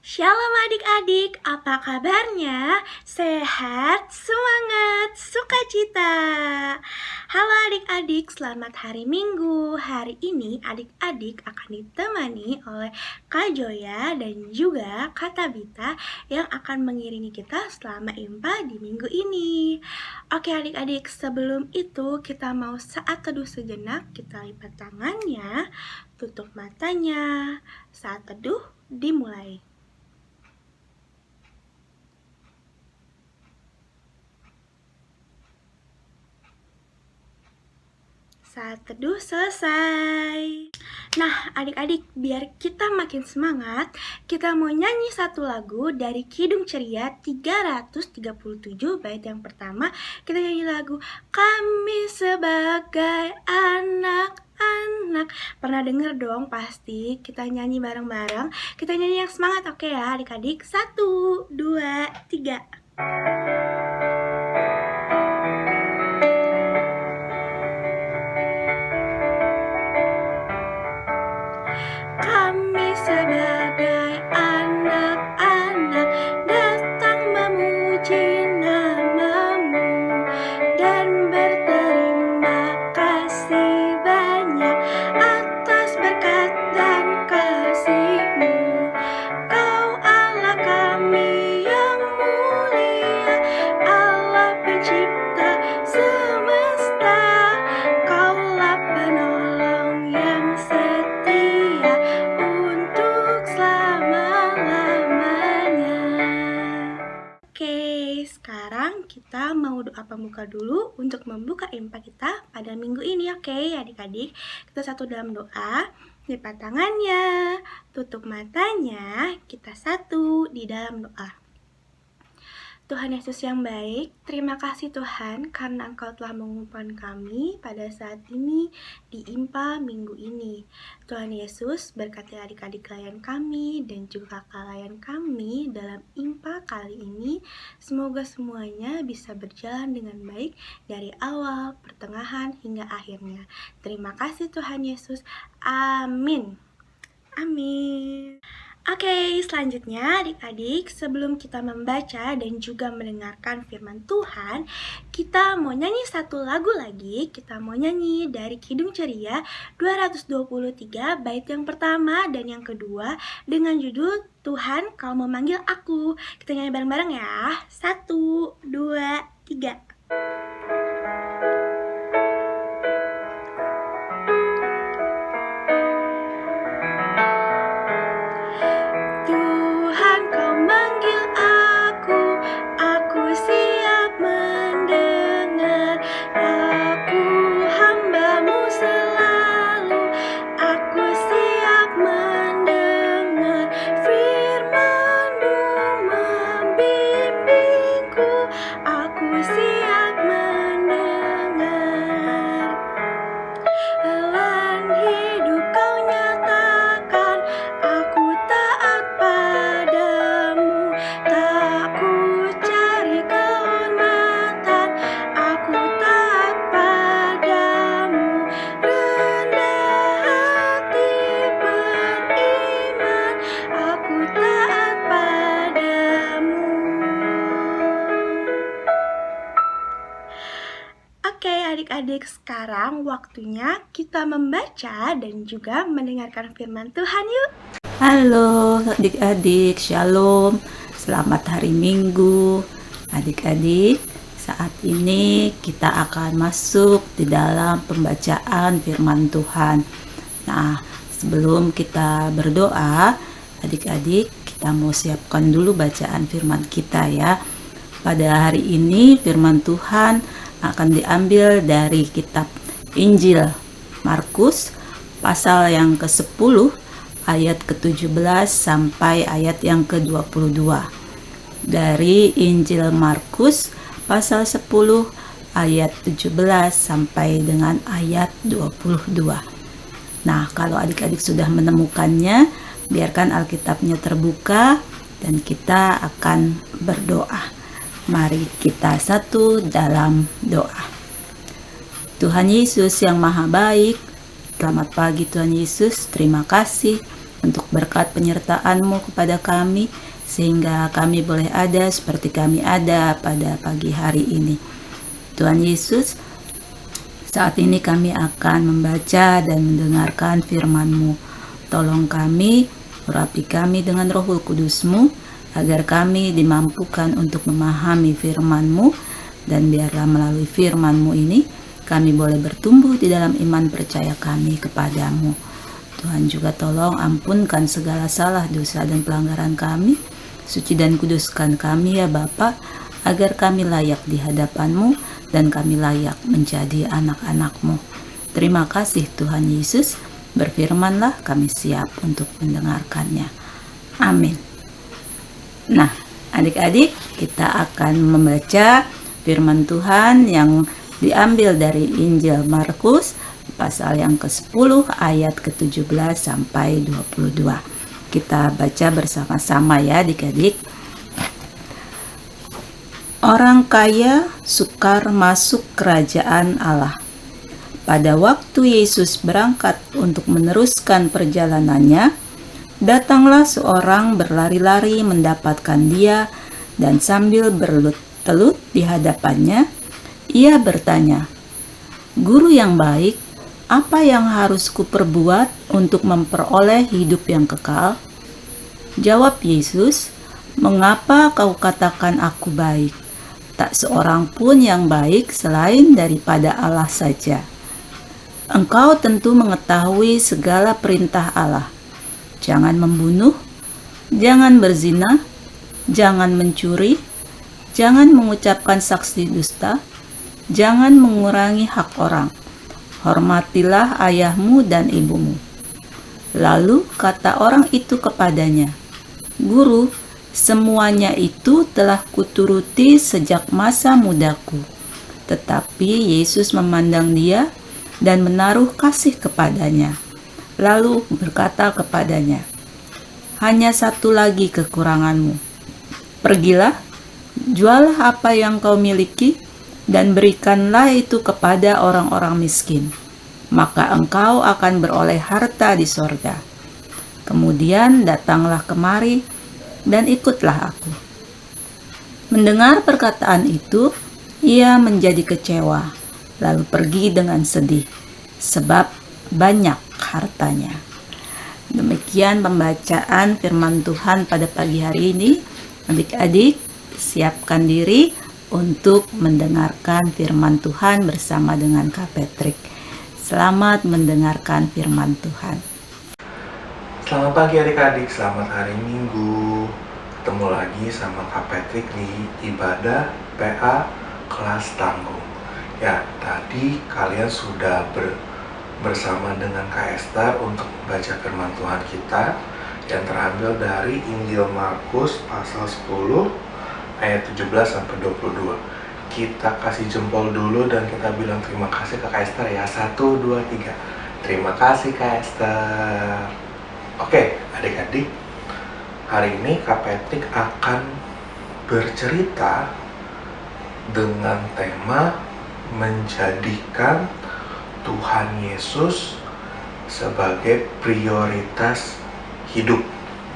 Shalom adik-adik, apa kabarnya? Sehat, semangat, sukacita. Halo adik-adik, selamat hari Minggu. Hari ini adik-adik akan ditemani oleh Kak Joya dan juga Kak Tabita yang akan mengiringi kita selama IMPA di minggu ini. Oke adik-adik, sebelum itu kita mau saat teduh sejenak. Kita lipat tangannya, tutup matanya. Saat teduh dimulai. Saat teduh selesai. Nah, adik-adik, biar kita makin semangat, kita mau nyanyi satu lagu dari Kidung Ceria 337 bait yang pertama. Kita nyanyi lagu Kami Sebagai Anak-anak. Pernah denger dong pasti. Kita nyanyi bareng-bareng. Kita nyanyi yang semangat, oke ya adik-adik? 1, 2, 3. Kami sebagai anak-anak datang memuji nama-Mu dan berterima kasih banyak atas berkat dan kasih-Mu. Kau Allah kami yang mulia, Allah pencipta semesta. Kaulah penolong yang setia untuk selama-lamanya. Oke, sekarang kita mau doa pembuka dulu untuk membuka IMPA kita pada minggu ini. Oke adik-adik, kita satu dalam doa. Lipat tangannya, tutup matanya, kita satu di dalam doa. Tuhan Yesus yang baik, terima kasih Tuhan karena Engkau telah mengumpulkan kami pada saat ini di IMPA minggu ini. Tuhan Yesus berkati adik-adik layan kami dan juga kakak layan kami dalam IMPA kali ini. Semoga semuanya bisa berjalan dengan baik dari awal, pertengahan, hingga akhirnya. Terima kasih Tuhan Yesus. Amin. Amin. Oke, selanjutnya adik-adik, sebelum kita membaca dan juga mendengarkan firman Tuhan, kita mau nyanyi satu lagu lagi. Kita mau nyanyi dari Kidung Ceria 223 bait yang pertama dan yang kedua dengan judul Tuhan Kau Memanggil Aku. Kita nyanyi bareng-bareng ya. 1, 2, 3. Tuhan kau manggil aku siap mendengar. Aku hamba-Mu selalu, aku siap mendengar. Firman-Mu membimbingku, aku siap mendengar. Elan hidup kau nyatakan, aku taat padamu. Tak ku cari kehormatan, aku taat padamu. Rendah hati beriman, aku taat padamu. Oke adik-adik, sekarang waktunya kita membaca dan juga mendengarkan firman Tuhan yuk. Halo adik-adik, shalom, selamat hari Minggu. Adik-adik, saat ini kita akan masuk di dalam pembacaan firman Tuhan. Nah, sebelum kita berdoa, adik-adik kita mau siapkan dulu bacaan firman kita ya. Pada hari ini firman Tuhan akan diambil dari kitab Injil Markus pasal yang ke-10 ayat ke-17 sampai ayat yang ke-22. Dari Injil Markus pasal 10 ayat 17 sampai dengan ayat 22. Nah, kalau adik-adik sudah menemukannya, biarkan Alkitabnya terbuka dan kita akan berdoa. Mari kita satu dalam doa. Tuhan Yesus yang Maha Baik, selamat pagi Tuhan Yesus. Terima kasih untuk berkat penyertaan-Mu kepada kami, sehingga kami boleh ada seperti kami ada pada pagi hari ini. Tuhan Yesus, saat ini kami akan membaca dan mendengarkan firman-Mu. Tolong kami, urapi kami dengan Roh Kudus-Mu, agar kami dimampukan untuk memahami firman-Mu, dan biarlah melalui firman-Mu ini, kami boleh bertumbuh di dalam iman percaya kami kepadamu. Tuhan juga tolong ampunkan segala salah, dosa, dan pelanggaran kami. Suci dan kuduskan kami ya Bapa, agar kami layak di hadapan-Mu dan kami layak menjadi anak-anak-Mu. Terima kasih Tuhan Yesus, berfirmanlah, kami siap untuk mendengarkannya. Amin. Nah, adik-adik, kita akan membaca firman Tuhan yang diambil dari Injil Markus pasal yang ke-10 ayat ke-17 sampai 22. Kita baca bersama-sama ya adik-adik. Orang kaya sukar masuk kerajaan Allah. Pada waktu Yesus berangkat untuk meneruskan perjalanannya, datanglah seorang berlari-lari mendapatkan dia, dan sambil bertelut di hadapannya, ia bertanya, "Guru yang baik, apa yang harus kuperbuat untuk memperoleh hidup yang kekal?" Jawab Yesus, "Mengapa kau katakan aku baik? Tak seorang pun yang baik selain daripada Allah saja. Engkau tentu mengetahui segala perintah Allah. Jangan membunuh, jangan berzina, jangan mencuri, jangan mengucapkan saksi dusta, jangan mengurangi hak orang. Hormatilah ayahmu dan ibumu." Lalu kata orang itu kepadanya, "Guru, semuanya itu telah kuturuti sejak masa mudaku." Tetapi Yesus memandang dia dan menaruh kasih kepadanya, lalu berkata kepadanya, "Hanya satu lagi kekuranganmu. Pergilah, jualah apa yang kau miliki, dan berikanlah itu kepada orang-orang miskin. Maka engkau akan beroleh harta di sorga. Kemudian datanglah kemari, dan ikutlah aku." Mendengar perkataan itu, ia menjadi kecewa, lalu pergi dengan sedih, sebab banyak hartanya. Demikian pembacaan firman Tuhan pada pagi hari ini. Adik-adik, siapkan diri untuk mendengarkan firman Tuhan bersama dengan Kak Patrick. Selamat mendengarkan firman Tuhan. Selamat pagi adik-adik, selamat hari Minggu. Ketemu lagi sama Kak Patrick di ibadah PA kelas tanggung. Ya, tadi kalian sudah bersama dengan Kak Esther untuk membaca firman Tuhan kita yang terambil dari Injil Markus pasal 10 ayat 17 sampai 22. Kita kasih jempol dulu dan kita bilang terima kasih ke Kak Esther ya. 1, 2, 3. Terima kasih Kak Esther. Oke, adik-adik, hari ini Kak Patrick akan bercerita dengan tema menjadikan Tuhan Yesus sebagai prioritas hidup.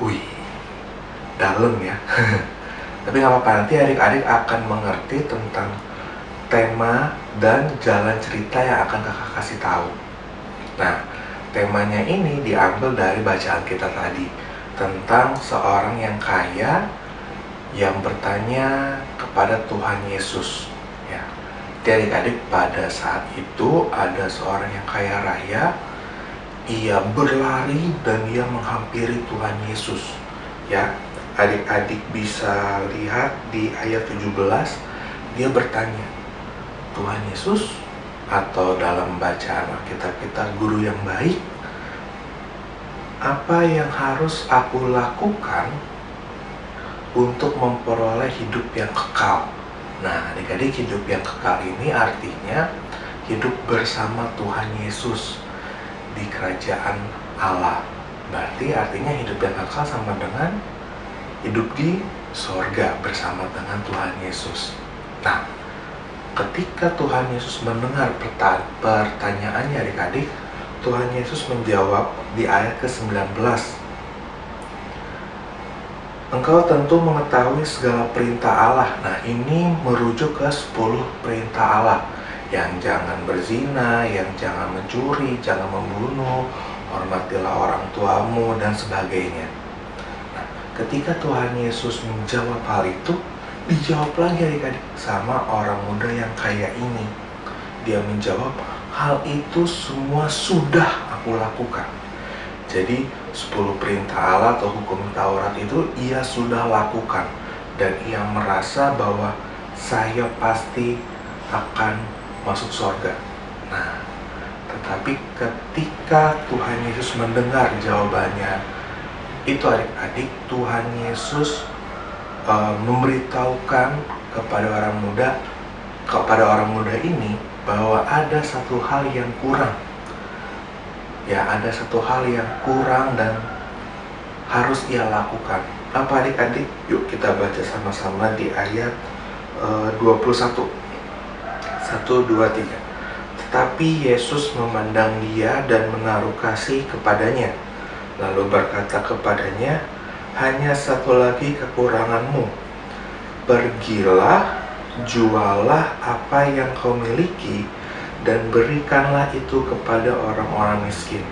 Wih, dalam ya. Tapi gak apa-apa, nanti adik-adik akan mengerti tentang tema dan jalan cerita yang akan kakak kasih tahu. Nah, temanya ini diambil dari bacaan kita tadi tentang seorang yang kaya yang bertanya kepada Tuhan Yesus. Ya, jadi adik-adik, pada saat itu ada seorang yang kaya raya, ia berlari dan ia menghampiri Tuhan Yesus. Ya, adik-adik bisa lihat di ayat 17, dia bertanya, "Tuhan Yesus," atau dalam bacaan Alkitab kita, "Guru yang baik, apa yang harus aku lakukan untuk memperoleh hidup yang kekal?" Nah, adik-adik, hidup yang kekal ini artinya hidup bersama Tuhan Yesus di kerajaan Allah. Berarti artinya hidup yang kekal sama dengan hidup di sorga bersama dengan Tuhan Yesus. Nah, ketika Tuhan Yesus mendengar pertanyaannya adik-adik, Tuhan Yesus menjawab di ayat ke-19. engkau tentu mengetahui segala perintah Allah. Nah, ini merujuk ke 10 perintah Allah. Yang jangan berzina, yang jangan mencuri, jangan membunuh, hormatilah orang tuamu, dan sebagainya. Nah, ketika Tuhan Yesus menjawab hal itu, dijawab lagi adik-adik sama orang muda yang kaya ini. Dia menjawab, hal itu semua sudah aku lakukan. Jadi 10 perintah Allah atau hukum Taurat itu ia sudah lakukan. Dan ia merasa bahwa saya pasti akan masuk surga. Nah, tetapi ketika Tuhan Yesus mendengar jawabannya itu adik-adik, Tuhan Yesus memberitahukan kepada orang muda ini bahwa ada satu hal yang kurang. Ya, ada satu hal yang kurang dan harus ia lakukan. Apa adik-adik? Yuk kita baca sama-sama di ayat 21. 1, 2, 3. Tetapi Yesus memandang dia dan menaruh kasih kepadanya, lalu berkata kepadanya, hanya satu lagi kekuranganmu. Pergilah, jualah apa yang kau miliki, dan berikanlah itu kepada orang-orang miskin.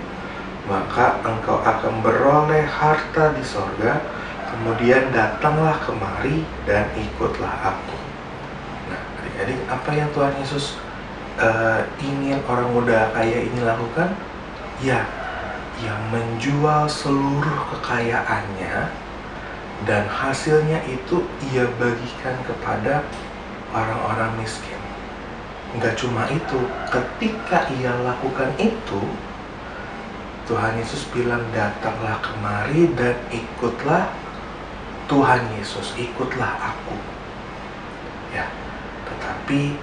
Maka engkau akan beroleh harta di sorga, kemudian datanglah kemari dan ikutlah aku. Nah, adik-adik, apa yang Tuhan Yesus ingin orang muda kaya ini lakukan? Ya, yang menjual seluruh kekayaannya dan hasilnya itu ia bagikan kepada orang-orang miskin. Enggak cuma itu, ketika ia lakukan itu, Tuhan Yesus bilang, datanglah kemari dan ikutlah Tuhan Yesus, ikutlah aku. Ya, tetapi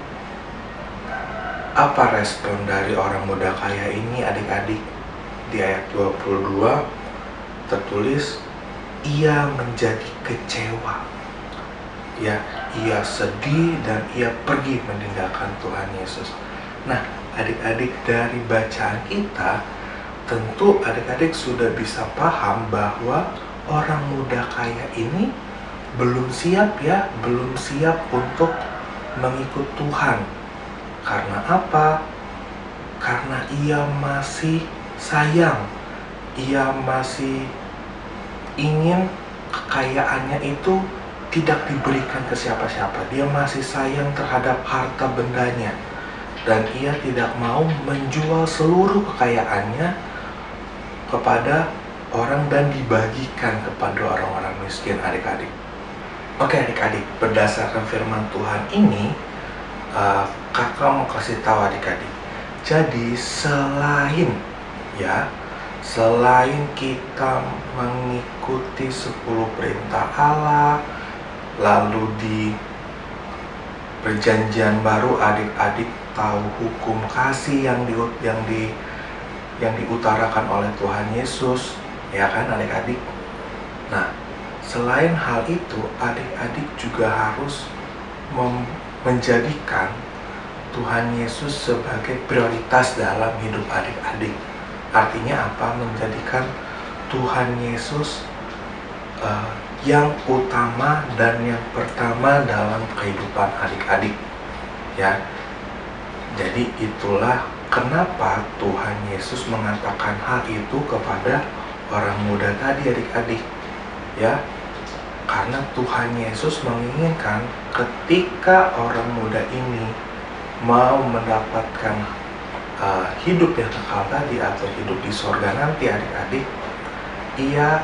apa respon dari orang muda kaya ini adik-adik? Di ayat 22 tertulis, ia menjadi kecewa. Ya, ia sedih dan ia pergi meninggalkan Tuhan Yesus. Nah, adik-adik, dari bacaan kita, tentu adik-adik sudah bisa paham bahwa orang muda kaya ini belum siap untuk mengikut Tuhan. Karena apa? Karena ia masih sayang, ia masih ingin kekayaannya itu tidak diberikan ke siapa-siapa. Dia masih sayang terhadap harta bendanya, dan ia tidak mau menjual seluruh kekayaannya kepada orang dan dibagikan kepada orang-orang miskin, adik-adik. Oke adik-adik, berdasarkan firman Tuhan ini, kakak mau kasih tahu adik-adik. Jadi selain kita mengikuti 10 perintah Allah, lalu di perjanjian baru adik-adik tahu hukum kasih yang diutarakan oleh Tuhan Yesus, ya kan adik-adik? Nah, selain hal itu, adik-adik juga harus menjadikan Tuhan Yesus sebagai prioritas dalam hidup adik-adik. Artinya apa? Menjadikan Tuhan Yesus yang utama dan yang pertama dalam kehidupan adik-adik. Ya, jadi itulah kenapa Tuhan Yesus mengatakan hal itu kepada orang muda tadi, adik-adik. Ya, karena Tuhan Yesus menginginkan ketika orang muda ini mau mendapatkan hidup yang kekal tadi atau hidup di sorga nanti, adik-adik, ia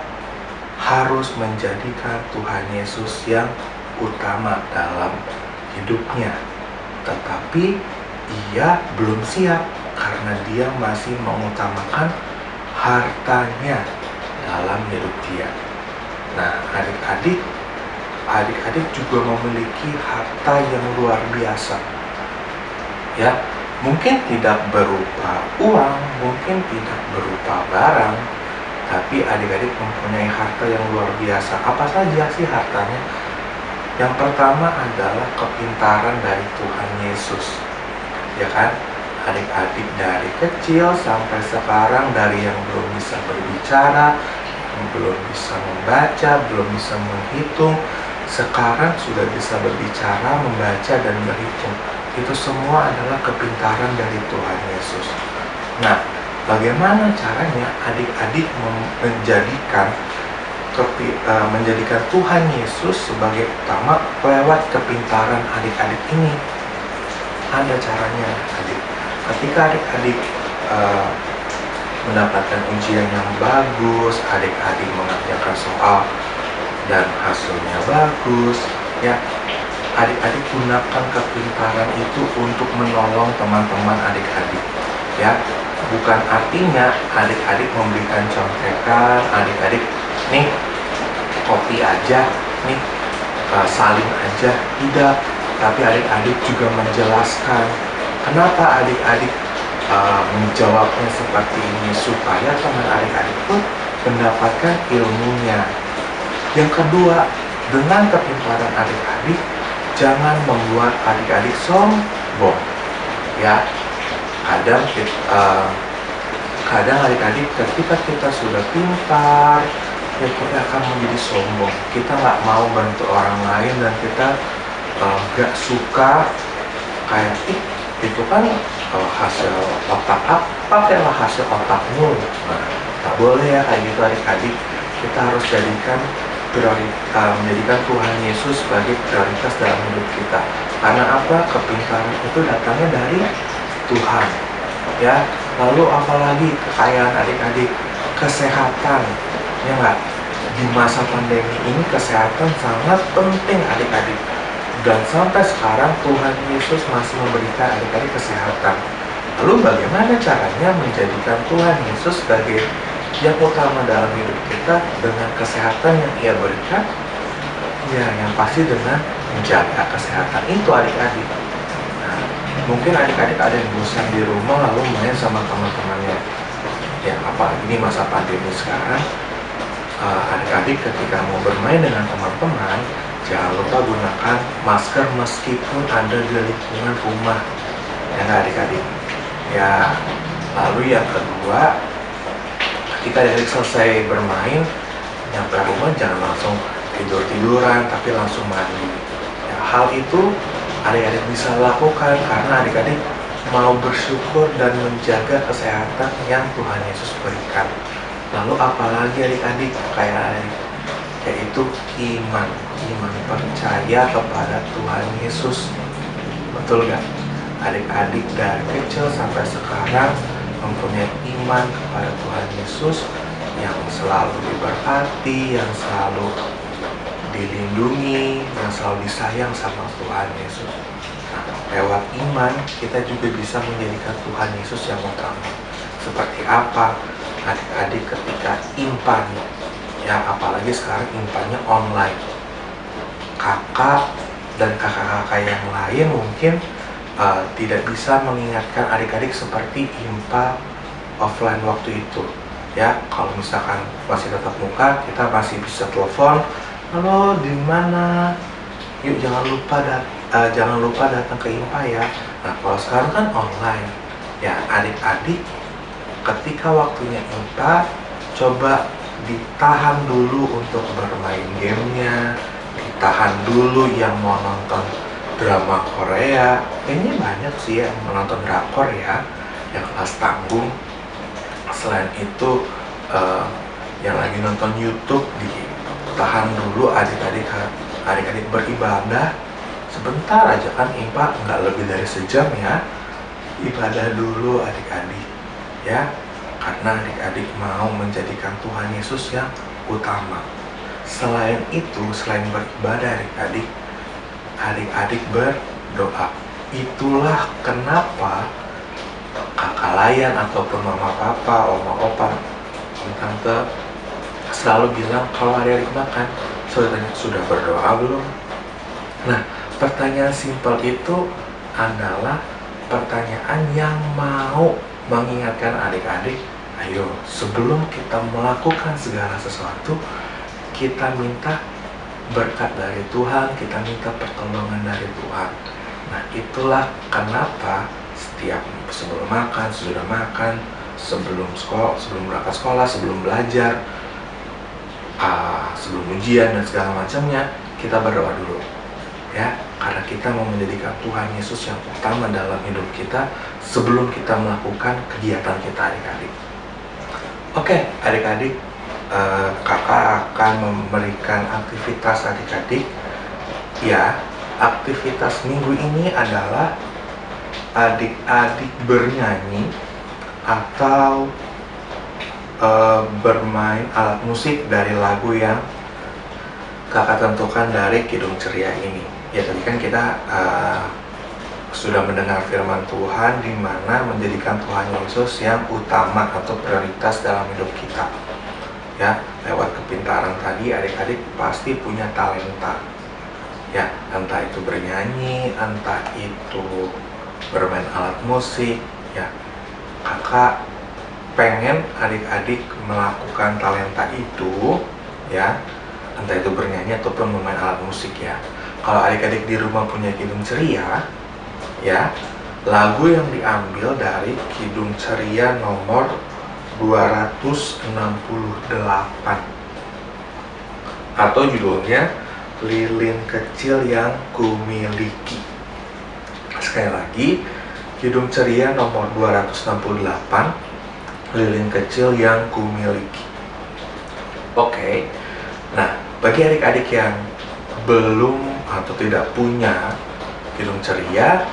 harus menjadikan Tuhan Yesus yang utama dalam hidupnya. Tetapi ia belum siap karena dia masih mengutamakan hartanya dalam hidup dia. Nah, adik-adik juga memiliki harta yang luar biasa. Ya, mungkin tidak berupa uang, mungkin tidak berupa barang, tapi adik-adik mempunyai harta yang luar biasa. Apa saja sih hartanya? Yang pertama adalah kepintaran dari Tuhan Yesus. Ya kan? Adik-adik dari kecil sampai sekarang, dari yang belum bisa berbicara, belum bisa membaca, belum bisa menghitung, sekarang sudah bisa berbicara, membaca, dan berhitung. Itu semua adalah kepintaran dari Tuhan Yesus. Nah, bagaimana caranya adik-adik menjadikan Tuhan Yesus sebagai utama lewat kepintaran adik-adik ini? Ada caranya, adik. Ketika adik-adik mendapatkan ujian yang bagus, adik-adik mengerjakan soal dan hasilnya bagus, ya, adik-adik gunakan kepintaran itu untuk menolong teman-teman adik-adik, ya. Bukan artinya adik-adik memberikan contekan, adik-adik nih kopi aja, nih salin aja, tidak. Tapi adik-adik juga menjelaskan kenapa adik-adik menjawabnya seperti ini, supaya teman adik-adik pun mendapatkan ilmunya. Yang kedua, dengan kepintaran adik-adik, jangan membuat adik-adik sombong, ya. Kadang adik-adik ketika kita sudah pintar, ya kita akan menjadi sombong. Kita nggak mau bantu orang lain dan kita nggak suka kayak itu kan hasil otak pakailah hasil otakmu. Nah, nggak boleh ya kayak gitu adik-adik. Kita harus menjadikan Tuhan Yesus sebagai prioritas dalam hidup kita. Karena apa? Kepintaran itu datangnya dari Tuhan, ya. Lalu apalagi kekayaan adik-adik, kesehatan, ya nggak? Di masa pandemi ini kesehatan sangat penting adik-adik. Dan sampai sekarang Tuhan Yesus masih memberikan adik-adik kesehatan. Lalu bagaimana caranya menjadikan Tuhan Yesus sebagai yang utama dalam hidup kita dengan kesehatan yang Ia berikan? Ya, yang pasti dengan menjaga kesehatan itu adik-adik. Nah, mungkin adik-adik ada yang bosan di rumah lalu main sama teman-temannya. Ya, apalagi ini masa pandemi sekarang, adik-adik ketika mau bermain dengan teman-teman, jangan lupa gunakan masker meskipun ada di lingkungan rumah, ya nggak adik-adik? Ya, lalu yang kedua, ketika adik-adik selesai bermain, nyampe rumah jangan langsung tidur-tiduran, tapi langsung mandi. Ya, hal itu adik-adik bisa lakukan karena adik-adik mau bersyukur dan menjaga kesehatan yang Tuhan Yesus berikan. Lalu apalagi adik-adik kayak adik, yaitu iman percaya kepada Tuhan Yesus. Betul gak? Adik-adik dari kecil sampai sekarang mempunyai iman kepada Tuhan Yesus yang selalu diberkati, yang selalu dilindungi, yang selalu disayang sama Tuhan Yesus. Nah, lewat iman kita juga bisa menjadikan Tuhan Yesus yang utama. Seperti apa? Adik-adik ketika impan, ya apalagi sekarang impannya online, kakak dan kakak-kakak yang lain mungkin tidak bisa mengingatkan adik-adik seperti impa offline waktu itu, ya. Kalau misalkan masih tatap muka, kita masih bisa telepon, halo di mana, yuk jangan lupa datang ke impa ya. Nah, kalau sekarang kan online, ya adik-adik ketika waktunya impa, coba ditahan dulu untuk bermain gamenya, ditahan dulu yang mau nonton drama Korea. Kayaknya banyak sih yang menonton drakor ya, yang kelas tanggung. Selain itu yang lagi nonton YouTube, ditahan dulu adik-adik beribadah sebentar aja, kan impa nggak lebih dari sejam ya. Ibadah dulu adik-adik ya, karena adik-adik mau menjadikan Tuhan Yesus yang utama. Selain itu, selain beribadah adik-adik berdoa. Itulah kenapa kakak layan ataupun mama papa, oma opa, om tante selalu bilang kalau adik-adik makan, sudah berdoa belum? Nah, pertanyaan simpel itu adalah pertanyaan yang mau mengingatkan adik-adik, ayo sebelum kita melakukan segala sesuatu, kita minta berkat dari Tuhan, kita minta pertolongan dari Tuhan. Nah, itulah kenapa setiap sebelum makan, sesudah makan, sebelum berangkat sekolah, sebelum belajar, sebelum ujian dan segala macamnya, kita berdoa dulu ya, karena kita mau menjadikan Tuhan Yesus yang utama dalam hidup kita sebelum kita melakukan kegiatan kita adik-adik. Oke, adik-adik, kakak akan memberikan aktivitas adik-adik ya. Aktivitas minggu ini adalah adik-adik bernyanyi atau bermain alat musik dari lagu yang kakak tentukan dari Kidung Ceria ini. Ya, tadi kan kita sudah mendengar firman Tuhan di mana menjadikan Tuhan Yesus yang utama atau prioritas dalam hidup kita. Ya, lewat kepintaran tadi adik-adik pasti punya talenta. Ya, entah itu bernyanyi, entah itu bermain alat musik, ya. Kakak pengen adik-adik melakukan talenta itu, ya, entah itu bernyanyi ataupun bermain alat musik ya. Kalau adik-adik di rumah punya Kidung Ceria, ya, lagu yang diambil dari Kidung Ceria nomor 268 atau judulnya Lilin Kecil Yang Kumiliki. Sekali lagi, Kidung Ceria nomor 268, Lilin Kecil Yang Kumiliki. Oke, nah bagi adik-adik yang belum atau tidak punya Kidung Ceria,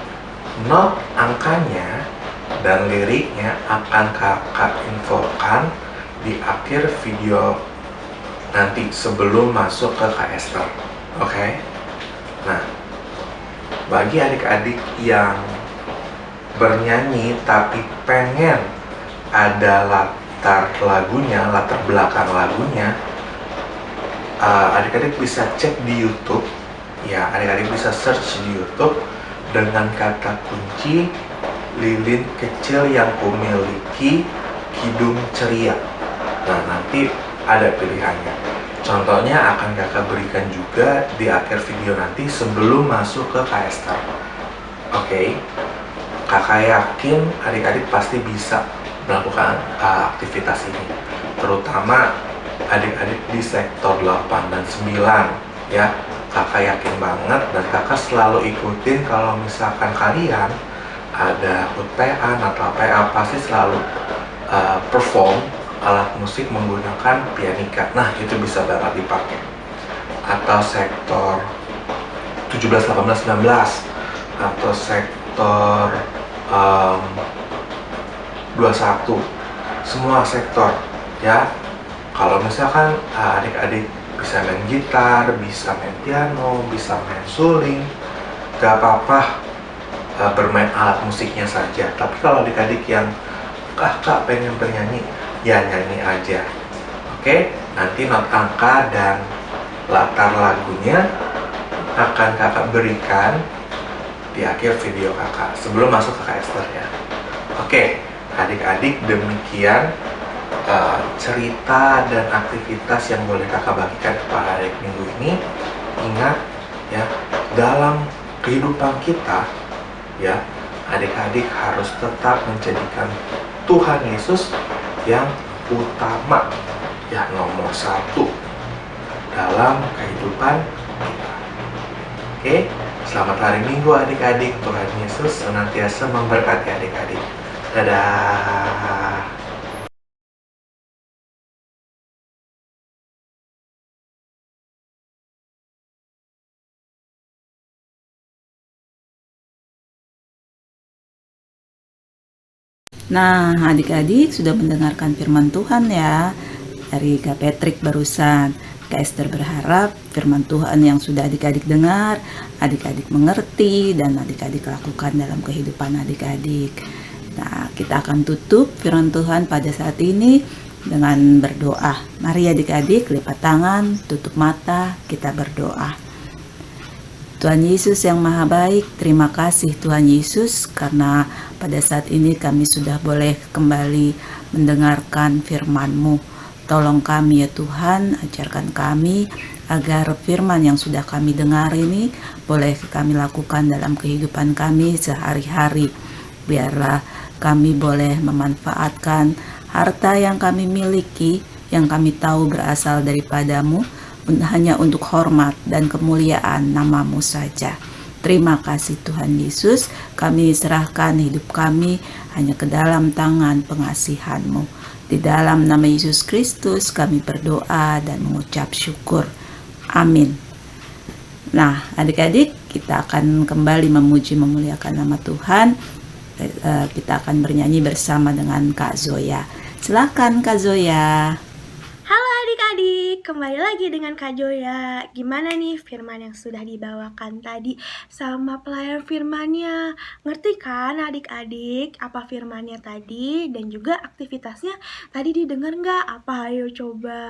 not angkanya dan liriknya akan kakak infokan di akhir video nanti sebelum masuk ke Kak Esther. Oke? Nah, bagi adik-adik yang bernyanyi tapi pengen ada latar lagunya, latar belakang lagunya, adik-adik bisa cek di YouTube. Ya, adik-adik bisa search di YouTube dengan kata kunci Lilin Kecil Yang Kumiliki Kidung Ceria. Nah, nanti ada pilihannya. Contohnya akan kakak berikan juga di akhir video nanti sebelum masuk ke Kak Esther. Oke, kakak yakin adik-adik pasti bisa melakukan aktivitas ini, terutama adik-adik di sektor 8 dan 9 ya. Kakak yakin banget dan kakak selalu ikutin kalau misalkan kalian ada HUT PA, Natal PA, pasti selalu perform alat musik menggunakan pianika. Nah, itu bisa banget dipakai. Atau sektor 17, 18, 19 atau sektor 21, semua sektor ya. Kalau misalkan adik-adik bisa main gitar, bisa main piano, bisa main suling, gak apa-apa bermain alat musiknya saja. Tapi kalau adik-adik yang kakak pengen bernyanyi, ya nyanyi aja. Oke, nanti not angka dan latar lagunya akan kakak berikan di akhir video kakak sebelum masuk ke Kak Esther ya. Oke, adik-adik, demikian cerita dan aktivitas yang boleh kakak bagikan kepada adik minggu ini. Ingat ya, dalam kehidupan kita ya, adik-adik harus tetap menjadikan Tuhan Yesus yang utama ya, nomor 1 dalam kehidupan kita. Oke, selamat hari Minggu adik-adik. Tuhan Yesus senantiasa memberkati adik-adik. Dadah. Nah, adik-adik sudah mendengarkan firman Tuhan ya dari Kak Patrick barusan. Kak Esther berharap firman Tuhan yang sudah adik-adik dengar, adik-adik mengerti dan adik-adik lakukan dalam kehidupan adik-adik. Nah, kita akan tutup firman Tuhan pada saat ini dengan berdoa. Mari adik-adik lipat tangan, tutup mata, kita berdoa. Tuhan Yesus yang maha baik, terima kasih Tuhan Yesus karena pada saat ini kami sudah boleh kembali mendengarkan firman-Mu. Tolong kami ya Tuhan, ajarkan kami agar firman yang sudah kami dengar ini boleh kami lakukan dalam kehidupan kami sehari-hari. Biarlah kami boleh memanfaatkan harta yang kami miliki yang kami tahu berasal daripadamu, hanya untuk hormat dan kemuliaan namamu saja. Terima kasih Tuhan Yesus, kami serahkan hidup kami hanya ke dalam tangan pengasihan-Mu. Di dalam nama Yesus Kristus kami berdoa dan mengucap syukur. Amin. Nah, adik-adik, kita akan kembali memuji memuliakan nama Tuhan. Kita akan bernyanyi bersama dengan Kak Zoya. Silakan Kak Zoya. Halo adik-adik, kembali lagi dengan Kak Joya. Gimana nih firman yang sudah dibawakan tadi sama pelayan firmannya? Ngerti kan adik-adik apa firmannya tadi? Dan juga aktivitasnya tadi didengar nggak? Apa? Ayo coba.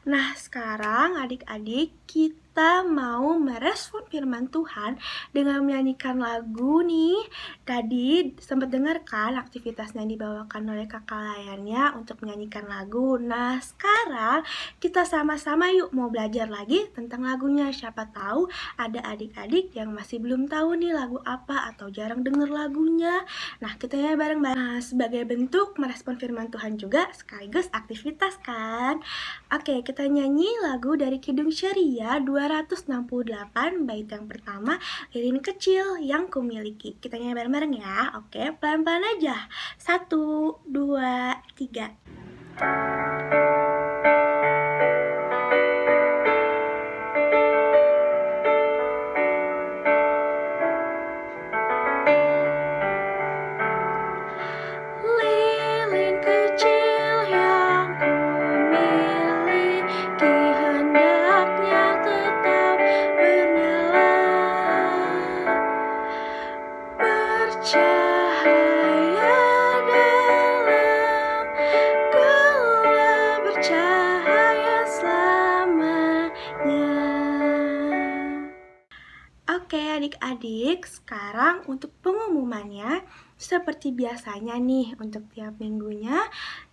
Nah sekarang adik-adik kita mau merespon firman Tuhan dengan menyanyikan lagu nih. Tadi sempat dengar kan aktivitasnya dibawakan oleh kakak layannya untuk menyanyikan lagu. Nah sekarang kita sama-sama yuk mau belajar lagi tentang lagunya. Siapa tahu ada adik-adik yang masih belum tahu nih lagu apa atau jarang denger lagunya. Nah kita ya bareng-bareng. Nah, sebagai bentuk merespon firman Tuhan juga sekaligus aktivitas kan. Oke, kita nyanyi lagu dari Kidung Syariah 268 bait yang pertama, lilin kecil yang kumiliki. Kita nyanyi bareng-bareng ya. Oke, pelan-pelan aja. 1, 2, 3. Lilin kecil yang kumiliki hendaknya tetap bernyala, bercahaya dalam gelap, bercahaya selamanya. Oke adik-adik, sekarang untuk pengumumannya seperti biasanya nih untuk tiap minggunya,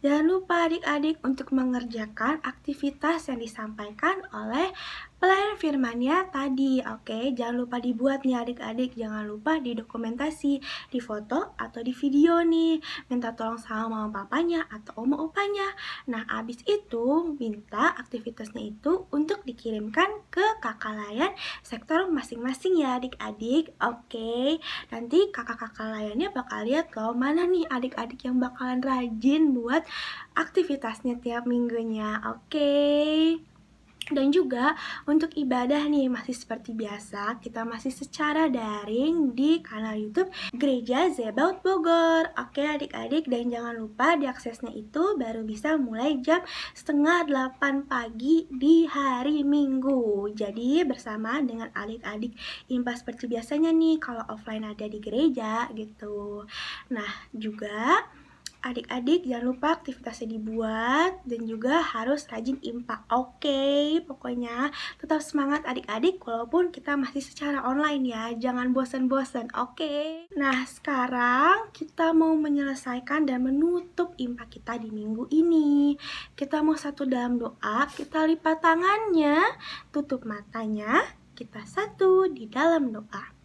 jangan lupa adik-adik untuk mengerjakan aktivitas yang disampaikan oleh pelayan firmannya tadi. Oke, jangan lupa dibuat nih adik-adik, jangan lupa didokumentasi, di foto atau di video nih. Minta tolong sama mama papanya atau oma opanya. Nah, abis itu minta aktivitasnya itu untuk dikirimkan ke kakak layan sektor masing-masing ya adik-adik. Oke, nanti kakak-kakak layannya bakal lihat loh mana nih adik-adik yang bakalan rajin buat aktivitasnya tiap minggunya. Oke. Dan juga untuk ibadah nih masih seperti biasa, kita masih secara daring di kanal YouTube Gereja Zebaut Bogor. Oke adik-adik, dan jangan lupa diaksesnya itu baru bisa mulai jam 7:30 pagi di hari Minggu. Jadi bersama dengan adik-adik IMPA seperti biasanya nih kalau offline ada di gereja gitu. Nah juga adik-adik jangan lupa aktivitasnya dibuat dan juga harus rajin IMPA. Oke, pokoknya tetap semangat adik-adik walaupun kita masih secara online ya. Jangan bosan-bosan. Oke. Nah, sekarang kita mau menyelesaikan dan menutup IMPA kita di minggu ini. Kita mau satu dalam doa, kita lipat tangannya, tutup matanya, kita satu di dalam doa.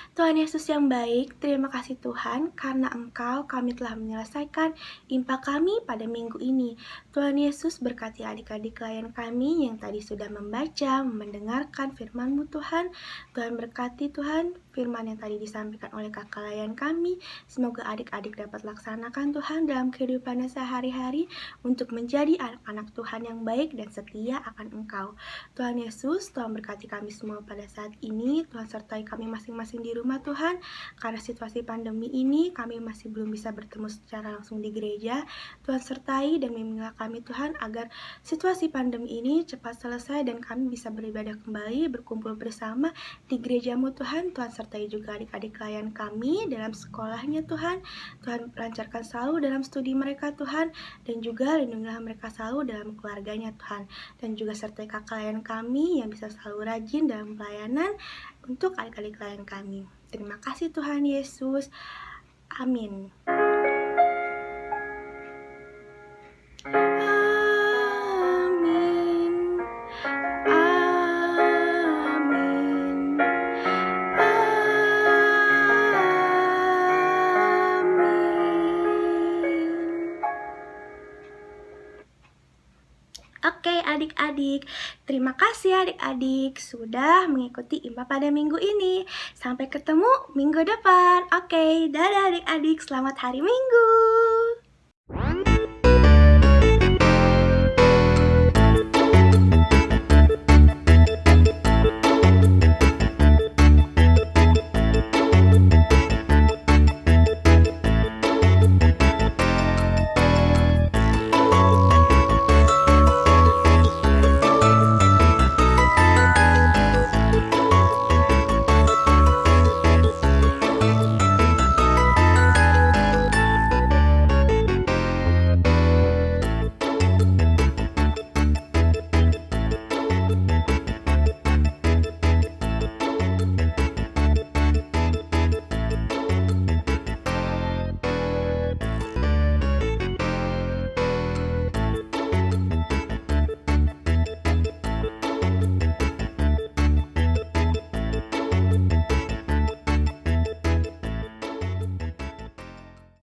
Tuhan Yesus yang baik, terima kasih Tuhan karena Engkau kami telah menyelesaikan IMPA kami pada minggu ini. Tuhan Yesus berkati adik-adik klien kami yang tadi sudah membaca, mendengarkan firman-Mu Tuhan. Tuhan berkati Tuhan firman yang tadi disampaikan oleh kakak layan kami. Semoga adik-adik dapat laksanakan Tuhan dalam kehidupannya sehari-hari untuk menjadi anak-anak Tuhan yang baik dan setia akan Engkau. Tuhan Yesus, Tuhan berkati kami semua pada saat ini. Tuhan sertai kami masing-masing di rumah Tuhan, karena situasi pandemi ini kami masih belum bisa bertemu secara langsung di gereja. Tuhan sertai dan bimbinglah kami Tuhan agar situasi pandemi ini cepat selesai dan kami bisa beribadah kembali, berkumpul bersama di gereja-Mu Tuhan. Tuhan sertai juga adik-adik klien kami dalam sekolahnya Tuhan. Tuhan lancarkan selalu dalam studi mereka Tuhan, dan juga lindungilah mereka selalu dalam keluarganya Tuhan. Dan juga sertai kakak klien kami yang bisa selalu rajin dalam pelayanan untuk adik-adik klien kami. Terima kasih Tuhan Yesus. Amin. Amin. Amin. Amin. adik-adik. Terima kasih adik-adik sudah mengikuti IMPA pada minggu ini. Sampai ketemu minggu depan. Oke, dadah adik-adik, selamat hari Minggu.